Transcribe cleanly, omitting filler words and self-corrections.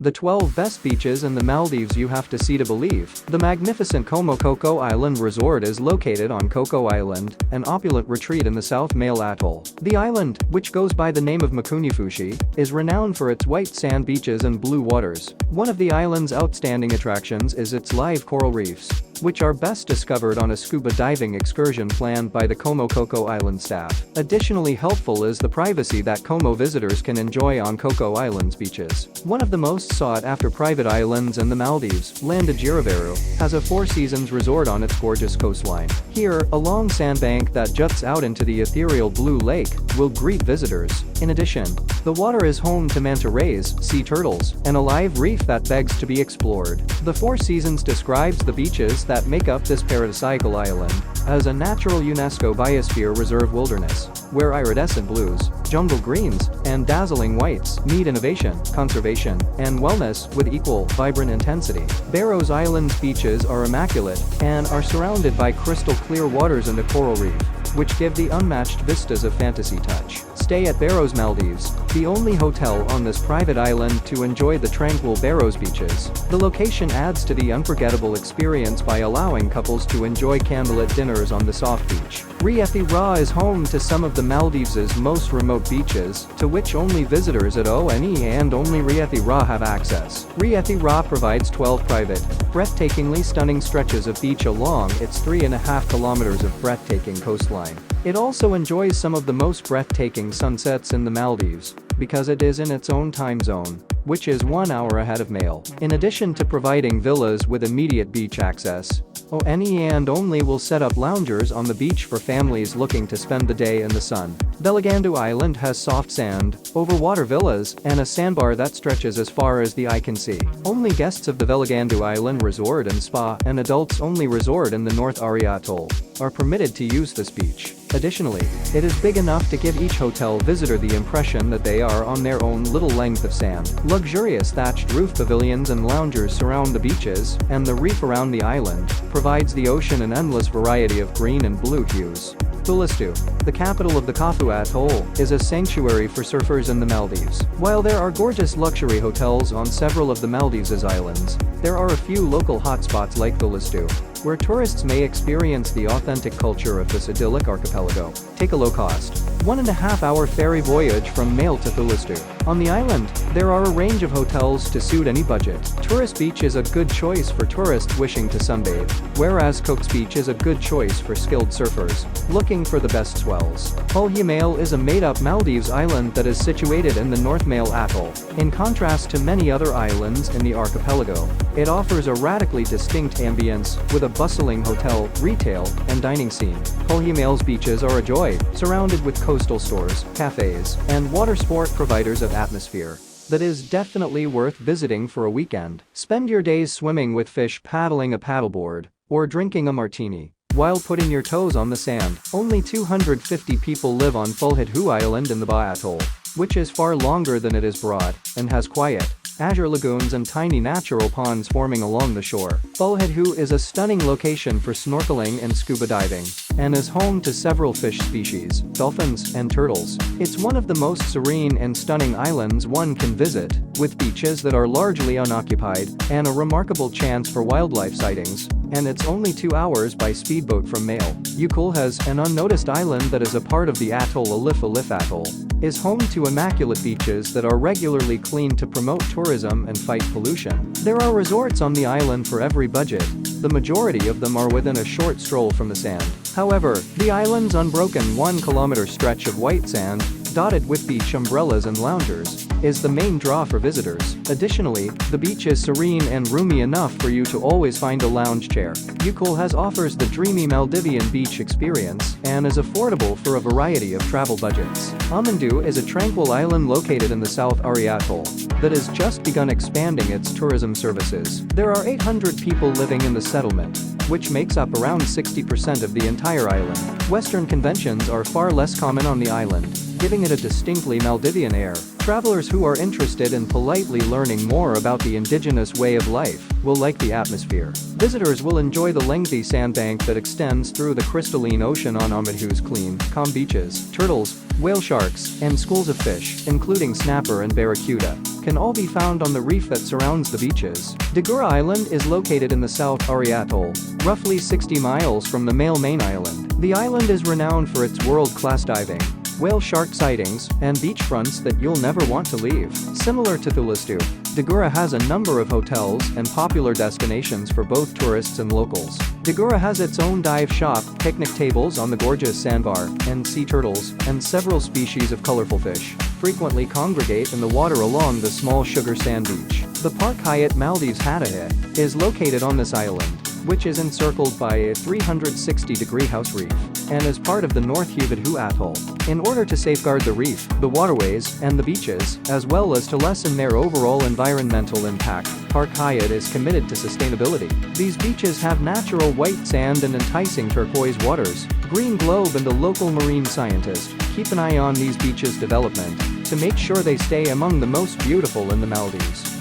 The 12 best beaches in the Maldives you have to see to believe. The magnificent Coco Island Resort is located on Coco Island, an opulent retreat in the South Male Atoll. The island, which goes by the name of Makunifushi, is renowned for its white sand beaches and blue waters. One of the island's outstanding attractions is its live coral reefs, which are best discovered on a scuba diving excursion planned by the Coco Island staff. Additionally helpful is the privacy that Como visitors can enjoy on Coco Island's beaches. One of the most sought-after private islands in the Maldives, Landajiraveru, has a Four Seasons resort on its gorgeous coastline. Here, a long sandbank that juts out into the ethereal blue lake will greet visitors. In addition, the water is home to manta rays, sea turtles, and a live reef that begs to be explored. The Four Seasons describes the beaches that make up this paradisiacal island as a natural UNESCO Biosphere Reserve wilderness, where iridescent blues, jungle greens, and dazzling whites meet innovation, conservation, and wellness with equal, vibrant intensity. Barrow's Island's beaches are immaculate and are surrounded by crystal clear waters and a coral reef, which give the unmatched vistas of fantasy touch. Stay at Barrows Maldives, the only hotel on this private island to enjoy the tranquil Barrows beaches. The location adds to the unforgettable experience by allowing couples to enjoy candlelit dinners on the soft beach. Riethi Ra is home to some of the Maldives' most remote beaches, to which only visitors at ONE and only Riethi Ra have access. Riethi Ra provides 12 private, breathtakingly stunning stretches of beach along its 3.5 kilometers of breathtaking coastline. It also enjoys some of the most breathtaking sunsets in the Maldives, because it is in its own time zone, which is 1 hour ahead of Male. In addition to providing villas with immediate beach access, ONE and only will set up loungers on the beach for families looking to spend the day in the sun. Velagandu Island has soft sand, overwater villas, and a sandbar that stretches as far as the eye can see. Only guests of the Velagandu Island Resort and Spa and adults-only resort in the North Ari Atoll are permitted to use this beach. Additionally, it is big enough to give each hotel visitor the impression that they are on their own little length of sand. Luxurious thatched roof pavilions and loungers surround the beaches, and the reef around the island provides the ocean an endless variety of green and blue hues. Thulistu, the capital of the Kafu Atoll, is a sanctuary for surfers in the Maldives. While there are gorgeous luxury hotels on several of the Maldives' islands, there are a few local hotspots like Thulistu, where tourists may experience the authentic culture of this idyllic archipelago. Take a low-cost, 1.5-hour ferry voyage from Male to Thulistu. On the island, there are a range of hotels to suit any budget. Tourist Beach is a good choice for tourists wishing to sunbathe, whereas Cook's Beach is a good choice for skilled surfers looking for the best swells. Hulhya Male is a made-up Maldives island that is situated in the North Male Atoll. In contrast to many other islands in the archipelago, it offers a radically distinct ambience with a bustling hotel, retail, and dining scene. Hulhya Male's beaches are a joy, surrounded with coastal stores, cafes, and water sport providers of atmosphere that is definitely worth visiting for a weekend. Spend your days swimming with fish, paddling a paddleboard, or drinking a martini while putting your toes on the sand. Only 250 people live on Fulhidhu Island in the Ba Atoll, which is far longer than it is broad, and has quiet, azure lagoons and tiny natural ponds forming along the shore. Fulhidhu is a stunning location for snorkeling and scuba diving, and is home to several fish species, dolphins, and turtles. It's one of the most serene and stunning islands one can visit, with beaches that are largely unoccupied, and a remarkable chance for wildlife sightings. And it's only 2 hours by speedboat from Male. Ukulhas, an unnoticed island that is a part of the atoll Alif Atoll, is home to immaculate beaches that are regularly cleaned to promote tourism and fight pollution. There are resorts on the island for every budget. The majority of them are within a short stroll from the sand. However, the island's unbroken 1-kilometer stretch of white sand, dotted with beach umbrellas and loungers, is the main draw for visitors. Additionally, the beach is serene and roomy enough for you to always find a lounge chair. Ukulhas offers the dreamy Maldivian beach experience and is affordable for a variety of travel budgets. Amandu is a tranquil island located in the South Ari Atoll that has just begun expanding its tourism services. There are 800 people living in the settlement, which makes up around 60% of the entire island. Western conventions are far less common on the island, giving it a distinctly Maldivian air. Travelers who are interested in politely learning more about the indigenous way of life will like the atmosphere. Visitors will enjoy the lengthy sandbank that extends through the crystalline ocean on Amadhu's clean, calm beaches, turtles, whale sharks, and schools of fish, including snapper and barracuda, can all be found on the reef that surrounds the beaches. Dagura Island is located in the South Ari Atoll, roughly 60 miles from the main island. The island is renowned for its world-class diving, whale shark sightings, and beachfronts that you'll never want to leave. Similar to Thulistu, Dagura has a number of hotels and popular destinations for both tourists and locals. Dagura has its own dive shop, picnic tables on the gorgeous sandbar, and sea turtles, and several species of colorful fish frequently congregate in the water along the small sugar sand beach. The Park Hyatt Maldives Hattahit is located on this island, which is encircled by a 360-degree house reef, and is part of the North Huvadhu Atoll. In order to safeguard the reef, the waterways, and the beaches, as well as to lessen their overall environmental impact, Park Hyatt is committed to sustainability. These beaches have natural white sand and enticing turquoise waters. Green Globe and a local marine scientist keep an eye on these beaches' development to make sure they stay among the most beautiful in the Maldives.